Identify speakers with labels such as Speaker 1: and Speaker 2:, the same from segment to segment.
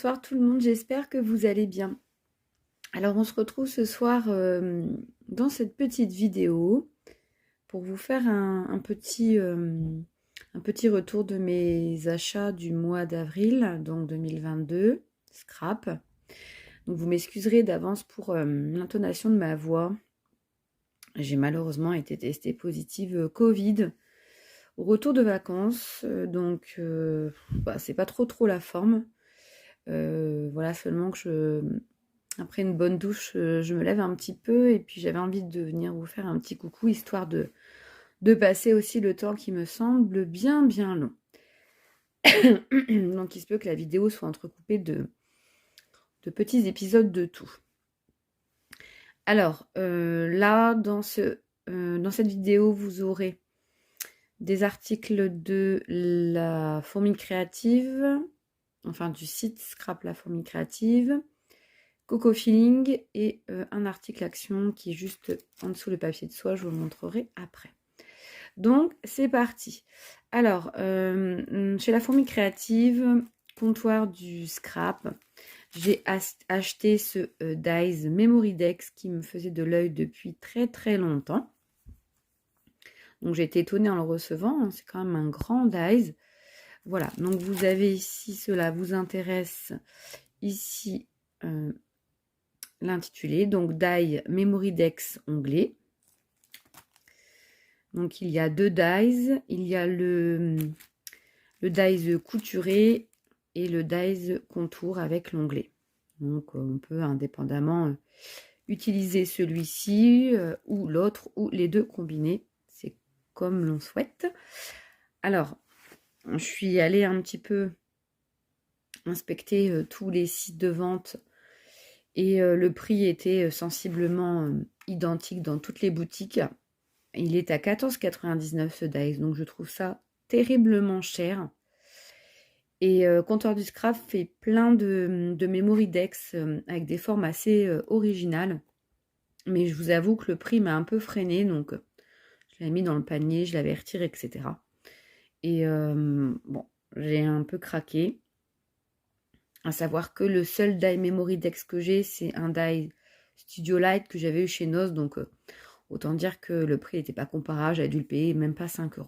Speaker 1: Bonsoir tout le monde, j'espère que vous allez bien. Alors on se retrouve ce soir dans cette petite vidéo pour vous faire un petit retour de mes achats du mois d'avril, donc 2022, scrap. Donc vous m'excuserez d'avance pour l'intonation de ma voix. J'ai malheureusement été testée positive Covid au retour de vacances, donc c'est pas trop la forme. Voilà, seulement que après une bonne douche, je me lève un petit peu et puis j'avais envie de venir vous faire un petit coucou, histoire de passer aussi le temps qui me semble bien long. Donc il se peut que la vidéo soit entrecoupée de petits épisodes de tout. Alors là, dans cette vidéo, vous aurez des articles de la Fourmi Créative, enfin du site Scrap la Fourmi Créative, Coco Feeling et un article action qui est juste en dessous le papier de soie, je vous le montrerai après. Donc c'est parti. Alors chez la Fourmi Créative, comptoir du scrap, j'ai acheté ce Dies Memory Dex qui me faisait de l'œil depuis très longtemps. Donc j'ai été étonnée en le recevant, hein, c'est quand même un grand Dies. Voilà, donc vous avez ici, cela vous intéresse, ici l'intitulé, donc Die Memory Dex onglet. Donc il y a deux dies, il y a le dies couturé et le dies contour avec l'onglet. Donc on peut indépendamment utiliser celui-ci ou l'autre ou les deux combinés, c'est comme l'on souhaite. Alors je suis allée un petit peu inspecter tous les sites de vente et le prix était sensiblement identique dans toutes les boutiques. Il est à 14,99 ce dies, donc je trouve ça terriblement cher. Et Comptoir du Scrap fait plein de memory dex avec des formes assez originales. Mais je vous avoue que le prix m'a un peu freiné, donc je l'avais mis dans le panier, je l'avais retiré, etc. Et bon, j'ai un peu craqué. À savoir que le seul die memory dex que j'ai, c'est un die Studio Light que j'avais eu chez NOS, donc autant dire que le prix n'était pas comparable, j'avais dû le payer même pas 5 €.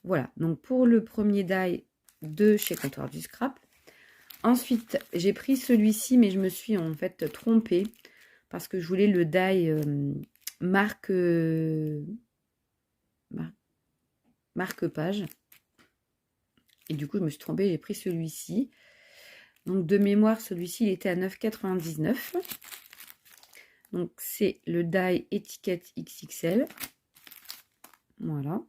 Speaker 1: Voilà, donc pour le premier die de chez Comptoir du Scrap. Ensuite, j'ai pris celui-ci, mais je me suis en fait trompée parce que je voulais le die marque-page. Et du coup, je me suis trompée, j'ai pris celui-ci. Donc de mémoire, celui-ci, il était à 9,99 €. Donc c'est le die étiquette XXL. Voilà.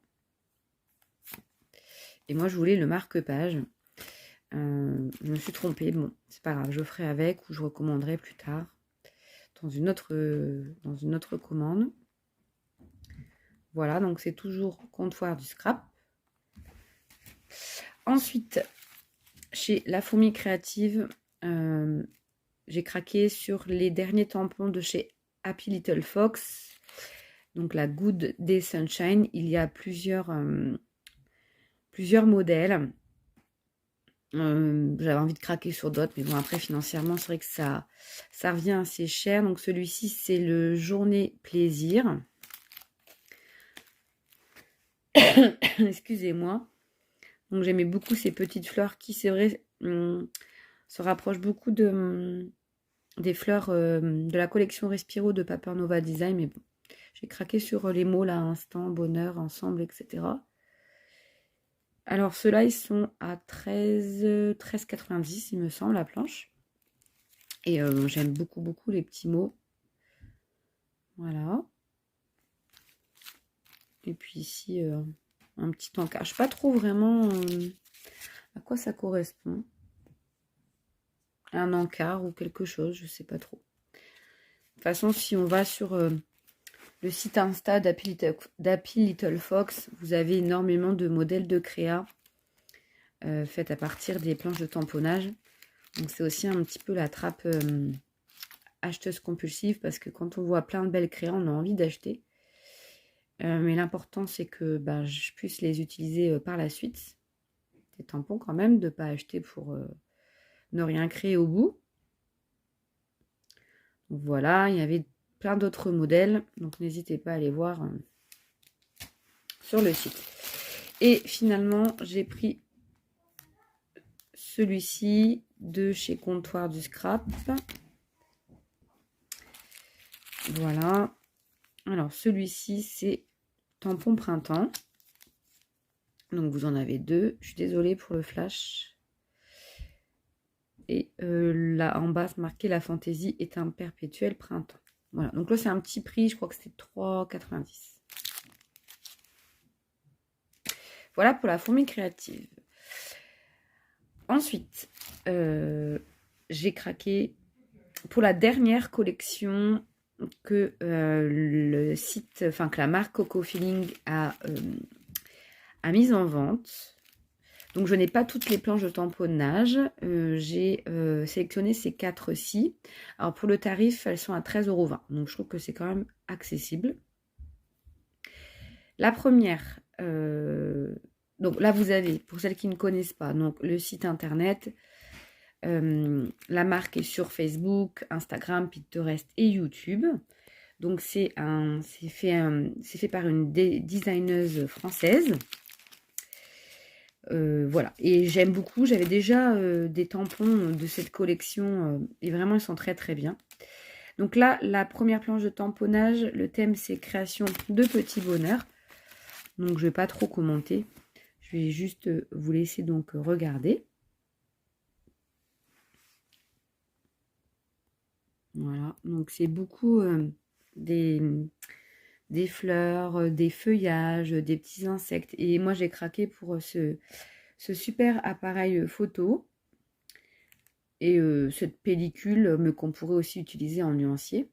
Speaker 1: Et moi, je voulais le marque-page. Je me suis trompée. Bon, c'est pas grave, je ferai avec ou je recommanderai plus tard dans une autre commande. Voilà, donc c'est toujours Comptoir du Scrap. Ensuite, chez La Fourmi Créative, j'ai craqué sur les derniers tampons de chez Happy Little Fox. Donc la Good Day Sunshine. Il y a plusieurs modèles. J'avais envie de craquer sur d'autres, mais bon, après financièrement c'est vrai que ça revient assez cher. Donc celui-ci, c'est le Journée Plaisir. Excusez-moi. Donc j'aimais beaucoup ces petites fleurs qui, c'est vrai, se rapprochent beaucoup des fleurs de la collection Respiro de Paper Nova Design. Mais bon, j'ai craqué sur les mots là, instant, bonheur, ensemble, etc. Alors ceux-là, ils sont à 13,90 il me semble, la planche. Et j'aime beaucoup les petits mots. Voilà. Et puis ici, un petit encart. Je ne sais pas trop vraiment à quoi ça correspond. Un encart ou quelque chose, je ne sais pas trop. De toute façon, si on va sur le site Insta d'Happy Little Fox, vous avez énormément de modèles de créa faites à partir des planches de tamponnage. Donc c'est aussi un petit peu la trappe acheteuse compulsive, parce que quand on voit plein de belles créas, on a envie d'acheter. Mais l'important, c'est que je puisse les utiliser par la suite. Des tampons quand même, de ne pas acheter pour ne rien créer au bout. Donc voilà, il y avait plein d'autres modèles, donc n'hésitez pas à aller voir sur le site. Et finalement, j'ai pris celui-ci de chez Comptoir du Scrap. Voilà. Alors, celui-ci, c'est tampon printemps. Donc, vous en avez deux. Je suis désolée pour le flash. Et là, en bas, c'est marqué « La fantaisie est un perpétuel printemps ». Voilà. Donc là, c'est un petit prix. Je crois que c'était 3,90 €. Voilà pour la fourmi créative. Ensuite, j'ai craqué pour la dernière collection que le site, enfin que la marque Coco Feeling a mise en vente. Donc je n'ai pas toutes les planches de tamponnage. J'ai sélectionné ces 4-ci. Alors pour le tarif, elles sont à 13,20 €. Donc je trouve que c'est quand même accessible. La première, donc là vous avez, pour celles qui ne connaissent pas, donc le site internet. La marque est sur Facebook, Instagram, Pinterest et YouTube. Donc c'est fait par une designeuse française. Voilà, et j'aime beaucoup. J'avais déjà des tampons de cette collection et vraiment ils sont très très bien. Donc là, la première planche de tamponnage, le thème c'est création de petits bonheurs. Donc je ne vais pas trop commenter. Je vais juste vous laisser donc regarder. Voilà, donc c'est beaucoup des fleurs, des feuillages, des petits insectes. Et moi, j'ai craqué pour ce super appareil photo. Et cette pellicule, mais qu'on pourrait aussi utiliser en nuancier.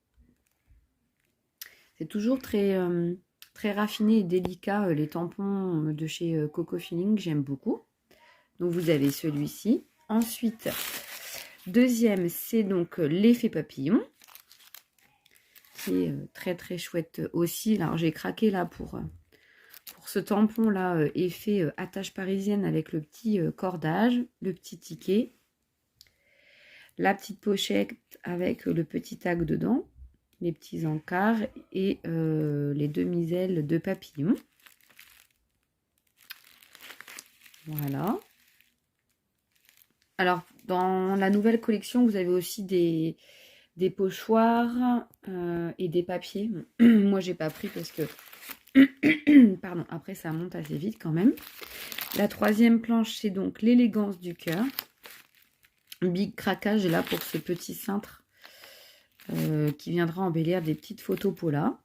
Speaker 1: C'est toujours très, très raffiné et délicat, les tampons de chez Coco Feeling, j'aime beaucoup. Donc, vous avez celui-ci. Ensuite, deuxième, c'est donc l'effet papillon. Qui est très très chouette aussi. Alors j'ai craqué là pour ce tampon là, effet attache parisienne avec le petit cordage, le petit ticket, la petite pochette avec le petit tag dedans, les petits encarts et les demi-ailes de papillon. Voilà. Alors dans la nouvelle collection, vous avez aussi des pochoirs et des papiers. Moi, j'ai pas pris parce que pardon, après ça monte assez vite quand même. La troisième planche, c'est donc l'élégance du cœur. Big craquage est là pour ce petit cintre qui viendra embellir des petites photos Paula.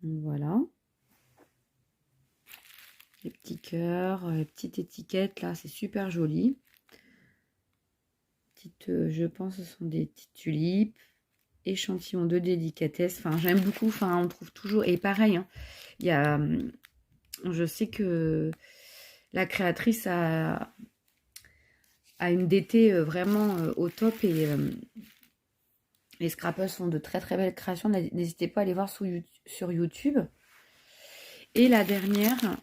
Speaker 1: Voilà. Les petits cœurs, les petites étiquettes là, c'est super joli. Je pense que ce sont des petites tulipes. Échantillon de délicatesse. Enfin, j'aime beaucoup. Enfin, on trouve toujours. Et pareil, hein, il y a. Je sais que la créatrice a une DT vraiment au top et les scrappers sont de très très belles créations. N'hésitez pas à aller voir sur YouTube. Et la dernière,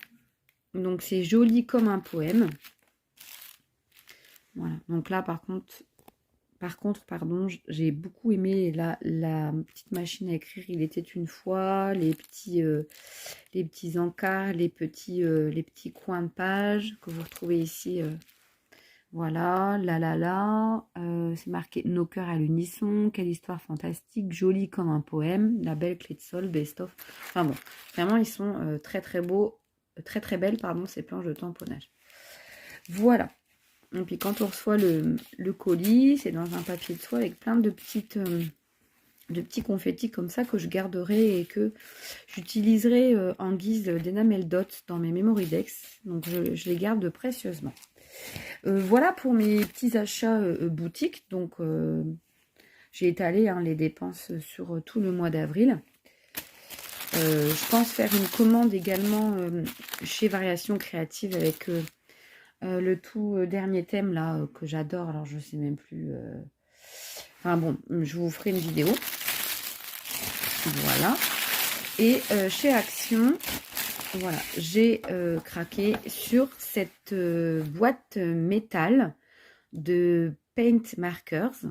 Speaker 1: donc c'est joli comme un poème. Voilà. Donc là, par contre, pardon, j'ai beaucoup aimé la petite machine à écrire. Il était une fois, les petits encarts, les petits coins de page que vous retrouvez ici. Voilà, c'est marqué nos cœurs à l'unisson, quelle histoire fantastique, jolie comme un poème, la belle clé de sol, best of. Enfin bon, vraiment ils sont très très beaux, très très belles, pardon, ces planches de tamponnage. Voilà. Et puis quand on reçoit le colis, c'est dans un papier de soie avec plein de petits confettis comme ça que je garderai et que j'utiliserai en guise d'enamel dot dans mes Memorydex. Donc je les garde précieusement. Voilà pour mes petits achats boutiques. Donc j'ai étalé les dépenses sur tout le mois d'avril. Je pense faire une commande également chez Variations Créatives avec le tout dernier thème là que j'adore. Alors je sais même plus. Enfin bon, je vous ferai une vidéo. Voilà. Et chez Action, voilà, j'ai craqué sur cette boîte métal de Paint Markers.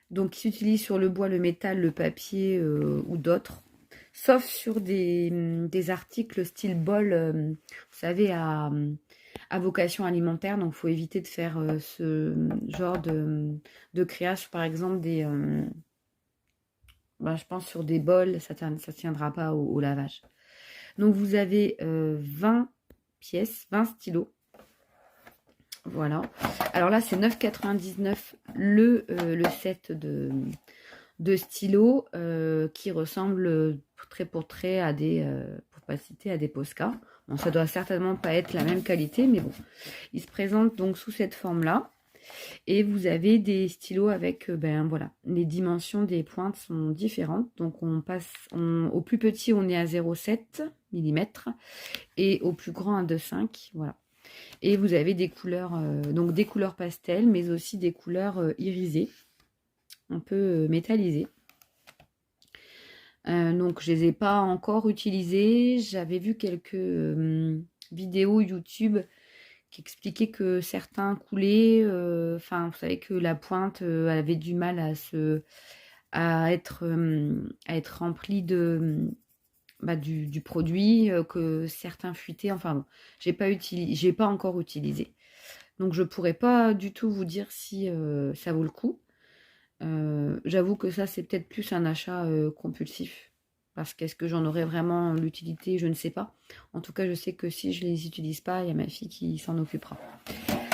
Speaker 1: Donc, qui s'utilisent sur le bois, le métal, le papier ou d'autres. Sauf sur des articles style bol, vous savez, à vocation alimentaire. Donc, il faut éviter de faire ce genre de création. Par exemple, je pense sur des bols, ça ne tiendra pas au lavage. Donc, vous avez 20 pièces, 20 stylos. Voilà. Alors là, c'est 9,99 le set de stylos qui ressemblent trait pour trait à pour pas citer, à des Posca. Bon, ça doit certainement pas être la même qualité, mais bon. Ils se présentent donc sous cette forme-là. Et vous avez des stylos avec, voilà, les dimensions des pointes sont différentes. Donc on passe, au plus petit, on est à 0,7 mm et au plus grand à 2,5, voilà. Et vous avez des couleurs, donc des couleurs pastel, mais aussi des couleurs irisées, un peu métallisées. Donc je les ai pas encore utilisées. J'avais vu quelques vidéos YouTube qui expliquaient que certains coulaient. Enfin, vous savez que la pointe avait du mal à être remplie du produit, que certains fuitaient. Enfin bon, j'ai pas encore utilisé. Donc je pourrais pas du tout vous dire si ça vaut le coup. J'avoue que ça c'est peut-être plus un achat compulsif. Parce qu'est-ce que j'en aurais vraiment l'utilité, je ne sais pas. En tout cas, je sais que si je les utilise pas, il y a ma fille qui s'en occupera.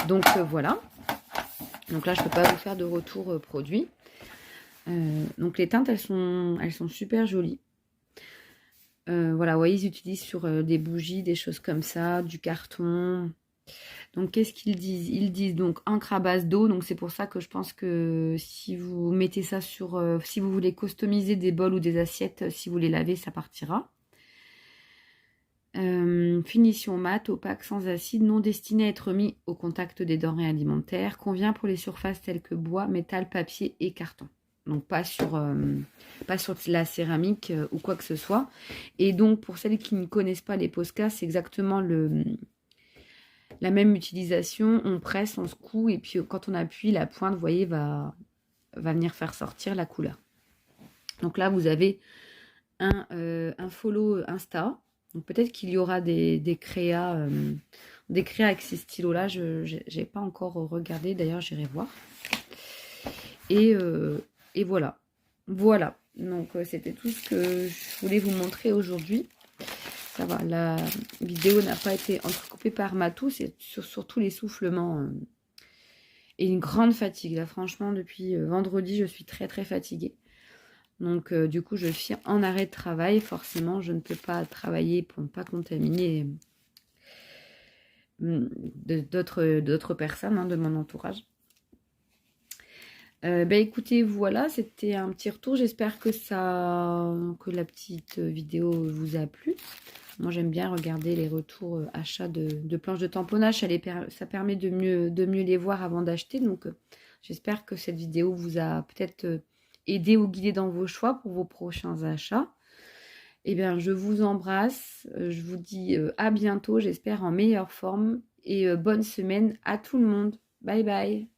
Speaker 1: Donc voilà. Donc là, je peux pas vous faire de retour produit. Donc les teintes, elles sont super jolies. Voilà, vous voyez, ils utilisent sur des bougies, des choses comme ça, du carton. Donc, qu'est-ce qu'ils disent? Ils disent donc encre à base d'eau. Donc, c'est pour ça que je pense que si vous mettez ça sur... si vous voulez customiser des bols ou des assiettes, si vous les lavez, ça partira. Finition mate, opaque, sans acide, non destiné à être mis au contact des denrées alimentaires. Convient pour les surfaces telles que bois, métal, papier et carton. Donc, pas sur la céramique ou quoi que ce soit. Et donc, pour celles qui ne connaissent pas les Posca, c'est exactement la même utilisation. On presse, on secoue, et puis quand on appuie, la pointe, vous voyez, va venir faire sortir la couleur. Donc là, vous avez un follow Insta. Donc peut-être qu'il y aura des créas avec ces stylos-là. Je n'ai pas encore regardé, d'ailleurs, j'irai voir. Et voilà. Voilà. Donc c'était tout ce que je voulais vous montrer aujourd'hui. Ça va, la vidéo n'a pas été entrecoupée par ma toux, c'est surtout l'essoufflement et une grande fatigue. Là, franchement, depuis vendredi, je suis très très fatiguée. Donc, du coup, je suis en arrêt de travail. Forcément, je ne peux pas travailler pour ne pas contaminer d'autres personnes de mon entourage. Écoutez, voilà, c'était un petit retour. J'espère que la petite vidéo vous a plu. Moi, j'aime bien regarder les retours achats de planches de tamponnage. Ça permet de mieux les voir avant d'acheter. Donc, j'espère que cette vidéo vous a peut-être aidé ou guidé dans vos choix pour vos prochains achats. Eh bien, je vous embrasse. Je vous dis à bientôt, j'espère en meilleure forme. Et bonne semaine à tout le monde. Bye bye.